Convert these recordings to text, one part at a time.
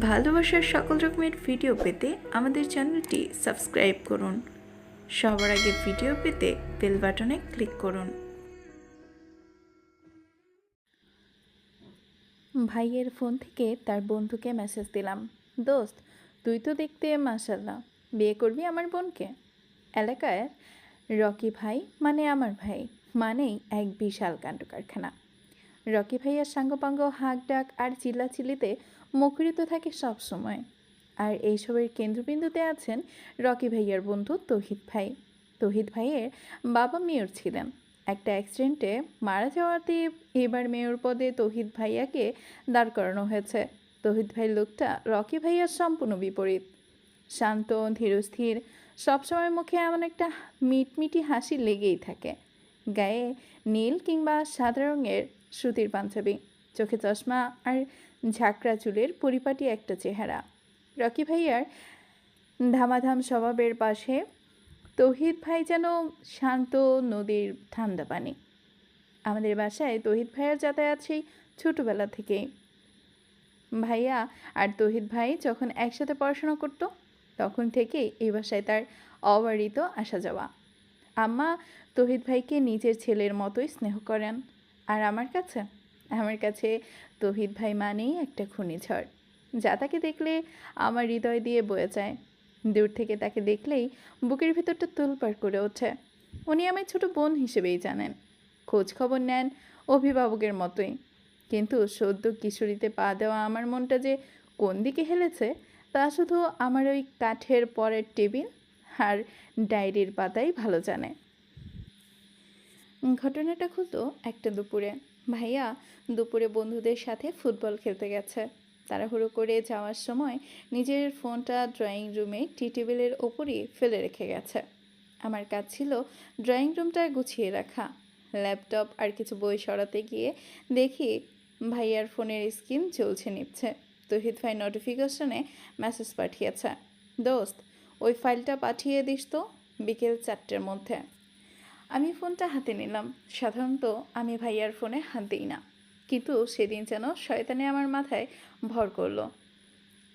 ভালোবাসার সকল রকমের ভিডিও পেতে আমাদের চ্যানেলটি সাবস্ক্রাইব করুন। সবার আগে ভিডিও পেতে বেল বাটনে ক্লিক করুন। ভাইয়ের ফোন থেকে তার বন্ধুকে মেসেজ দিলাম, দোস্ত তুই তো দেখতে মাশাআল্লাহ, বিয়ে করবি আমার বোনকে? এলাকায় রকি ভাই মানে আমার ভাই মানেই এক বিশাল কাণ্ড কারখানা। রকি ভাইয়ার সাঙ্গপাঙ্গ হাঁক ডাক আর চিল্লাচিল্লিতে মুখরিত থাকে সব সময়। আর এইসবের কেন্দ্রবিন্দুতে আছেন রকি ভাইয়ার বন্ধু তৌহিদ ভাই। তৌহিদ ভাইয়ের বাবা মেয়র ছিলেন, একটা অ্যাক্সিডেন্টে মারা যাওয়াতে এবার মেয়র পদে তৌহিদ ভাইয়াকে দাঁড় করানো হয়েছে। তৌহিদ ভাই লোকটা রকি ভাইয়ার সম্পূর্ণ বিপরীত। শান্ত, ধীরস্থির, সবসময় মুখে এমন একটা মিটমিটি হাসি লেগেই থাকে। গায়ে নীল কিংবা সাদা রঙের সুতির পাঞ্জাবি, চোখে চশমা আর ঝাঁকড়া চুলের পরিপাটি একটা চেহারা। রকি ভাইয়ার ধামাধাম স্বভাবের পাশে তৌহিদ ভাই যেন শান্ত নদীর ঠান্ডা পানি। আমাদের বাসায় তৌহিদ ভাইয়ার যাতায়াত সেই ছোটোবেলা থেকেই। ভাইয়া আর তৌহিদ ভাই যখন একসাথে পড়াশোনা করতো তখন থেকেই এই বাসায় তার অবারিত আসা যাওয়া। আম্মা তৌহিদ ভাইকে নিজের ছেলের মতোই স্নেহ করেন। আর আমার কাছে তৌহিদ ভাই মানেই একটা ঘূর্ণিঝড়, যা তাকে দেখলে আমার হৃদয় দিয়ে বয়ে যায়। দূর থেকে তাকে দেখলেই বুকের ভিতরটা তোলপাড় করে ওঠে। উনি আমার ছোট বোন হিসেবেই জানেন, খোঁজ খবর নেন অভিভাবকের মতোই। কিন্তু সদ্য কিশোরীতে পা দেওয়া আমার মনটা যে কোন দিকে হেলেছে তা শুধু আমার ওই কাঠের পরের টেবিল আর ডায়েরির পাতাই ভালো জানে। ঘটনাটা হলো একটা দুপুরে। ভাইয়া দুপুরে বন্ধুদের সাথে ফুটবল খেলতে গেছে। তাড়াহুড়ো করে যাওয়ার সময় নিজের ফোনটা ড্রয়িং রুমে টি টেবিলের ওপরই ফেলে রেখে গেছে। আমার কাজ ছিল ড্রয়িং রুমটা গুছিয়ে রাখা। ল্যাপটপ আর কিছু বই সরাতে গিয়ে দেখি ভাইয়ার ফোনের স্ক্রিন জ্বলছে নিচ্ছে। তৌহিদ ভাই নোটিফিকেশনে মেসেজ পাঠিয়েছে, দোস্ত ওই ফাইলটা পাঠিয়ে দিস তো বিকেল 4টের মধ্যে। আমি ফোনটা হাতে নিলাম। সাধারণত আমি ভাইয়ার ফোনে হাত দিই না, কিন্তু সেদিন যেন শয়তানে আমার মাথায় ভর করলো,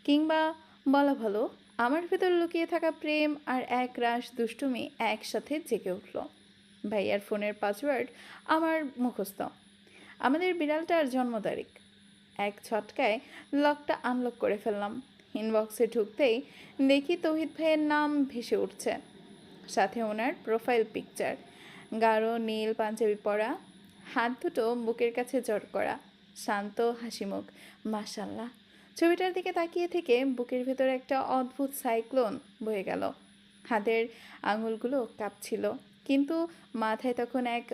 কিংবা বলা ভালো আমার ভেতর লুকিয়ে থাকা প্রেম আর এক রাশ দুষ্টুমি একসাথে জেগে উঠল। ভাইয়ার ফোনের পাসওয়ার্ড আমার মুখস্থ, আমাদের বিড়ালটার জন্ম তারিখ। এক ছটকায় লকটা আনলক করে ফেললাম। ইনবক্সে ঢুকতেই দেখি তৌহিদ ভাইয়ের নাম ভেসে উঠছে, সাথে ওনার প্রোফাইল পিকচার। গাঢ় নীল পাঞ্জাবি পরা, হাত দুটো বুকের কাছে জড় করা, শান্ত হাসিমুখ। মাশাল্লাহ, ছবিটার দিকে তাকিয়ে থেকে বুকের ভেতর একটা অদ্ভুত সাইক্লোন বয়ে গেল। হাতের আঙুলগুলো কাঁপছিল, কিন্তু মাথায় তখন এক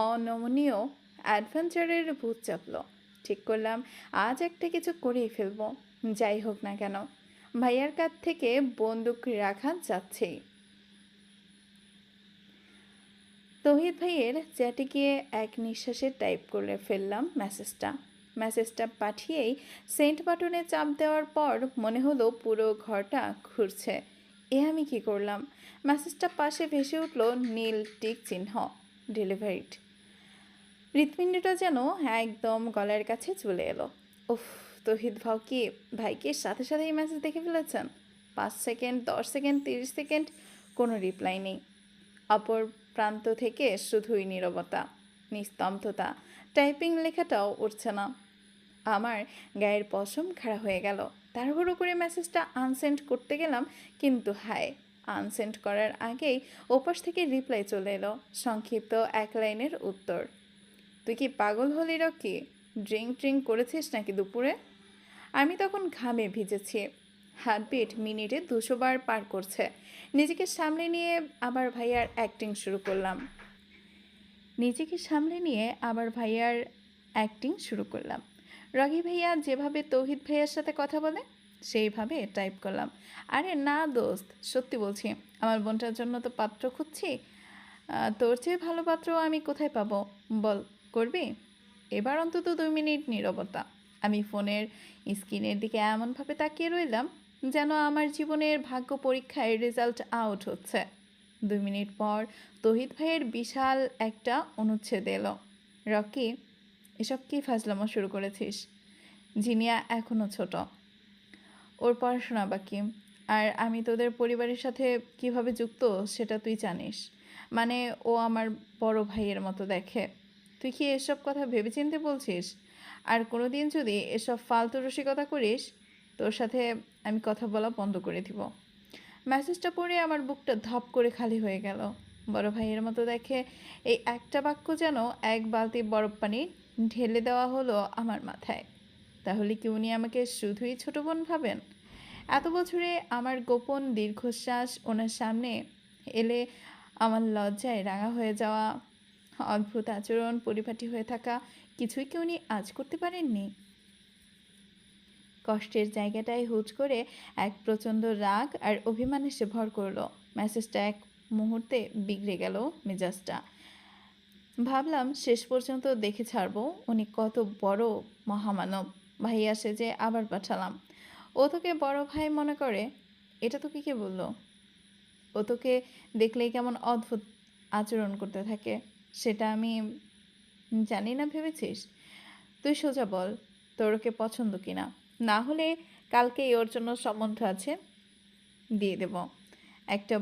অনমনীয় অ্যাডভেঞ্চারের ভূত চাপল। ঠিক করলাম আজ একটা কিছু করেই ফেলবো, যাই হোক না কেন। ভাইয়ার কাছ থেকে বন্দুক রাখা যাচ্ছেই। তৌহিদ ভাইয়ের চ্যাটে গিয়ে এক নিঃশ্বাসে টাইপ করে ফেললাম মেসেজটা পাঠিয়েই সেন্ড বাটনে চাপ দেওয়ার পর মনে হলো পুরো ঘরটা ঘুরছে। আমি কি করলাম? মেসেজটা পাশে ভেসে উঠল নীল টিক চিহ্ন, ডেলিভারিড। হৃৎপিণ্ডটা যেন একদম গলার কাছে চলে এলো। উফ, তৌহিদ ভাইকে সাথে সাথে এই মেসেজ দেখে ফেলেছেন। 5 সেকেন্ড, 10 সেকেন্ড, 30 সেকেন্ড কোনো রিপ্লাই নেই। অপর প্রান্ত থেকে শুধুই নীরবতা, নিস্তব্ধতা। টাইপিং লেখাটাও উঠছে না। আমার গায়ের পশম খাড়া হয়ে গেল। তাড়াহুড়ো করে মেসেজটা আনসেন্ড করতে গেলাম, কিন্তু হায়, আনসেন্ড করার আগেই ওপাশ থেকে রিপ্লাই চলে এলো, সংক্ষিপ্ত এক লাইনের উত্তর। তুই কি পাগল হলি রকি? ড্রিঙ্ক করেছিস নাকি দুপুরে? আমি তখন ঘামে ভিজেছি, হার্টবিট মিনিটে 200 বার পার করছে। নিজেকে সামলে নিয়ে আবার ভাইয়ার অ্যাক্টিং শুরু করলাম। রকি ভাইয়া যেভাবে তৌহিদ ভাইয়ার সাথে কথা বলে সেইভাবে টাইপ করলাম। আরে না দোস্ত, সত্যি বলছি, আমার বোনটার জন্য তো পাত্র খুঁজছি। তোর চেয়ে ভালো পাত্র আমি কোথায় পাবো বল, করবি? এবার অন্তত 2 মিনিট নীরবতা। আমি ফোনের স্ক্রিনের দিকে এমনভাবে তাকিয়ে রইলাম যেন আমার জীবনের ভাগ্য পরীক্ষায় রেজাল্ট আউট হচ্ছে। 2 মিনিট পর তৌহিদ ভাইয়ের বিশাল একটা অনুচ্ছেদ এলো। রকি, এসব কি ফাজলামো শুরু করেছিস? জিনিয়া এখনও ছোট, ওর পড়াশোনা বাকি। আর আমি তোদের পরিবারের সাথে কিভাবে যুক্ত সেটা তুই জানিস। মানে ও আমার বড় ভাইয়ের মতো দেখে। তুই কি এসব কথা ভেবেচিন্তে বলছিস? আর কোনো দিন যদি এসব ফালতু রসিকতা করিস, তোর সাথে আমি কথা বলা বন্ধ করে দিব। মেসেজটা পড়ে আমার বুকটা ধপ করে খালি হয়ে গেল। বড় ভাইয়ের মতো দেখে এই একটা বাক্য যেন এক বালতি বরফ পানি ঢেলে দেওয়া হলো আমার মাথায়। তাহলে কি উনি আমাকে শুধুই ছোট বোন ভাবেন? এত বছরে আমার গোপন দীর্ঘশ্বাস ওনার সামনে এলে আমার লজ্জায় রাঙা হয়ে যাওয়া, অদ্ভুত আচরণ, পরিপাটি হয়ে থাকা, কিছুই কি উনি আজ করতে পারেননি? কষ্টের জায়গাটায় হুট করে এক প্রচণ্ড রাগ আর অভিমান এসে ভর করলো। মেসেজটা এক মুহূর্তে বিগড়ে গেল মেজাজটা। ভাবলাম শেষ পর্যন্ত দেখে ছাড়বো উনি কত বড় মহামানব। ভাইয়া সেজে আবার পাঠালাম। ও তোকে বড় ভাই মনে করে? এটা তোকে কে বললো? ও তোকে দেখলেই কেমন অদ্ভুত আচরণ করতে থাকে, সেটা আমি জানি না ভেবেছিস? তুই সোজা বল তোর ওকে পছন্দ কিনা, না হলে কালকেই ওর জন্য সম্বন্ধ আছে, দিয়ে দেব। একটা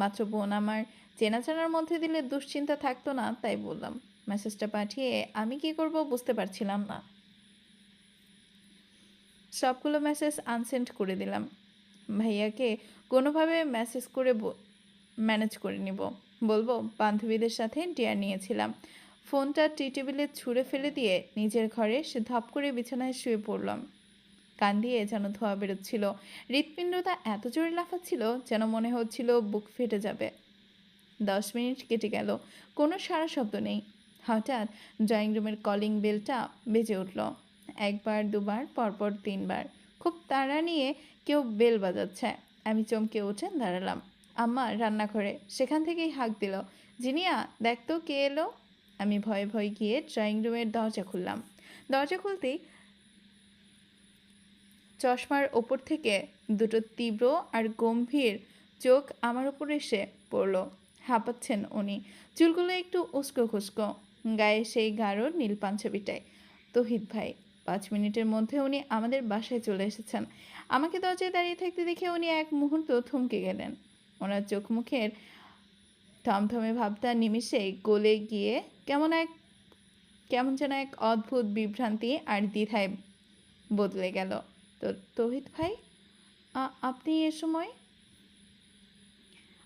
মাত্র বোন আমার চেনাজানার মধ্যে দিলে দুশ্চিন্তা থাকতো না, তাই বললাম। মেসেজটা পাঠিয়ে আমি কি করব বুঝতে পারছিলাম না। সবগুলো মেসেজ আনসেন্ড করে দিলাম। ভাইয়াকে কোনোভাবে মেসেজ করে ম্যানেজ করে নিব। বলবো বান্ধবীদের সাথে ডিয়ার নিয়েছিলাম। ফোনটা টি টেবিলে ছুঁড়ে ফেলে দিয়ে নিজের ঘরে সে ধপ করে বিছানায় শুয়ে পড়লাম। কান দিয়ে যেন ধোঁয়া বেরোচ্ছিল। হৃৎপিণ্ডটা এত জোরে লাফাচ্ছিল যেন মনে হচ্ছিল বুক ফেটে যাবে। 10 মিনিট কেটে গেল, কোনো সাড়া শব্দ নেই। হঠাৎ ড্রয়িং রুমের কলিং বেলটা বেজে উঠল। একবার, দুবার, পরপর 3বার। খুব তাড়া নিয়ে কেউ বেল বাজাচ্ছে। আমি চমকে উঠে দাঁড়ালাম। আম্মা রান্নাঘরে, সেখান থেকেই হাঁক দিল, জিনিয়া দেখ তো কে এলো। আমি ভয়ে ভয়ে গিয়ে ড্রয়িং রুমের দরজা খুললাম। দরজা খুলতেই চশমার ওপর থেকে দুটো তীব্র আর গম্ভীর চোখ আমার উপর এসে পড়ল। হাঁপাচ্ছেন উনি, চুলগুলো একটু উস্কো খুস্কো, গায়ে সেই গাঢ় নীল পাঞ্জাবিটায়। তহিদ ভাই। 5 মিনিটের মধ্যে উনি আমাদের বাসায় চলে এসেছেন। আমাকে দরজায় দাঁড়িয়ে থাকতে দেখে উনি এক মুহূর্ত থমকে গেলেন। ওনার চোখ মুখের থমথমে ভাবটা নিমিষেই গলে গিয়ে কেমন যেন এক অদ্ভুত বিভ্রান্তি আর দ্বিধায় বদলে গেল। তো তৌহিদ ভাই, আপনি এ সময়?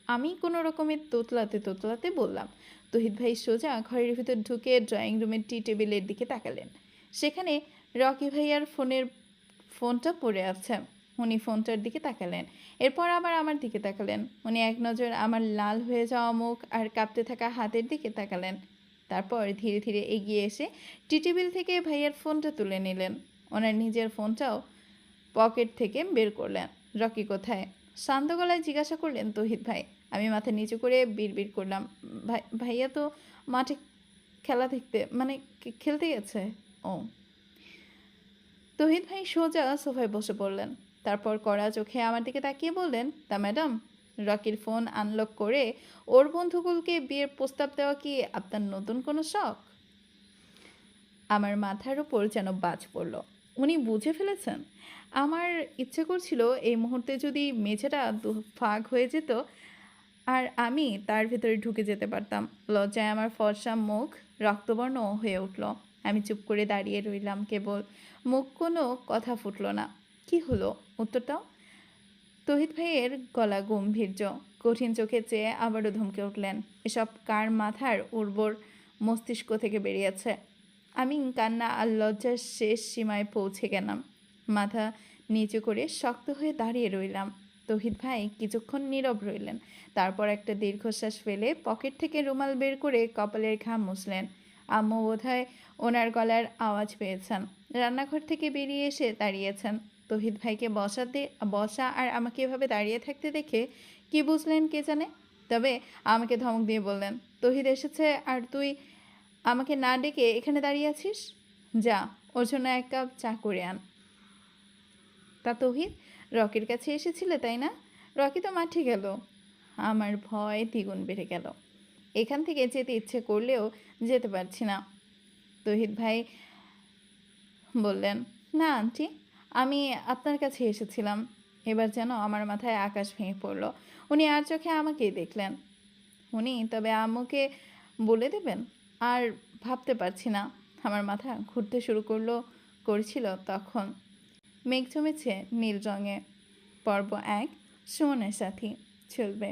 আমি কোনো রকমের তোতলাতে বললাম। তৌহিদ ভাই সোজা ঘরের ভিতর ঢুকে ড্রয়িং রুমের টি টেবিলের দিকে তাকালেন। সেখানে রকি ভাইয়ার ফোনটা পড়ে আছে। উনি ফোনটার দিকে তাকালেন, এরপর আবার আমার দিকে তাকালেন। উনি এক নজর আমার লাল হয়ে যাওয়া মুখ আর কাঁপতে থাকা হাতের দিকে তাকালেন। তারপর ধীরে ধীরে এগিয়ে এসে টি টেবিল থেকে ভাইয়ার ফোনটা তুলে নিলেন। ওনার নিজের ফোনটাও পকেট থেকে বের করলেন। রকি কোথায়? শান্ত গলায় জিজ্ঞাসা করলেন তৌহিদ ভাই। আমি মাথা নিচু করে বিড়বিড় করলাম, ভাইয়া তো মাঠে খেলা দেখতে, মানে খেলতে গেছে। ও। তৌহিদ ভাই সোজা সোফায় বসে পড়লেন। তারপর কড়া চোখে আমার দিকে তাকিয়ে বললেন, তা ম্যাডাম, রকির ফোন আনলক করে ওর বন্ধুগুলোকে বিয়ের প্রস্তাব দেওয়া কি আপনার নতুন কোনো শখ? আমার মাথার উপর যেন বাজ পড়ল। উনি বুঝে ফেলেছেন। আমার ইচ্ছে করছিল এই মুহূর্তে যদি মেঝেটা ফাঁক হয়ে যেত আর আমি তার ভেতরে ঢুকে যেতে পারতাম। লজ্জায় আমার ফর্সা মুখ রক্তবর্ণ হয়ে উঠল। আমি চুপ করে দাঁড়িয়ে রইলাম কেবল, মুখ কোনো কথা ফুটল না। কি হলো, উত্তর দাও। তহিদ ভাইয়ের গলা গম্ভীর্য, কঠিন চোখে চেয়ে আবারও ধমকে উঠলেন, এসব কার মাথার উর্বর মস্তিষ্ক থেকে বেরিয়েছে? আমি কান্না আর লজ্জার শেষ সীমায় পৌঁছে গেলাম। মাথা নিচু করে শক্ত হয়ে দাঁড়িয়ে রইলাম। তহিদ ভাই কিছুক্ষণ নীরব রইলেন। তারপর একটা দীর্ঘশ্বাস ফেলে পকেট থেকে রুমাল বের করে কপালের ঘাম মুছলেন। আম্মু বোধহয় ওনার গলার আওয়াজ পেয়েছেন। রান্নাঘর থেকে বেরিয়ে এসে দাঁড়িয়েছেন। তহিদ ভাইকে বসা আর আমাকে এভাবে দাঁড়িয়ে থাকতে দেখে কি বুঝলেন কে জানে, তবে আমাকে ধমক দিয়ে বললেন, তহিদ এসেছে আর তুই আমাকে না ডেকে এখানে দাঁড়িয়ে আছিস? যা, ওর জন্য 1 কাপ চা করে আন। তা তহিদ, রকির কাছে এসেছিলে তাই না? রকি তো মাঠে গেল। আমার ভয় দ্বিগুণ বেড়ে গেল। এখান থেকে যেতে ইচ্ছে করলেও যেতে পারছি না। তহিদ ভাই বললেন, না আন্টি, আমি আপনার কাছে এসেছিলাম। এবার যেন আমার মাথায় আকাশ ভেঙে পড়ল। উনি আর চোখে আমাকেই দেখলেন। উনি তবে আম্মুকে বলে দেবেন? আর ভাবতে পারছি না। আমার মাথা ঘুরতে শুরু করছিল তখন। মেঘ জমেছে নীল রঙে। পর্ব 1 সুমনের সাথী চলবে।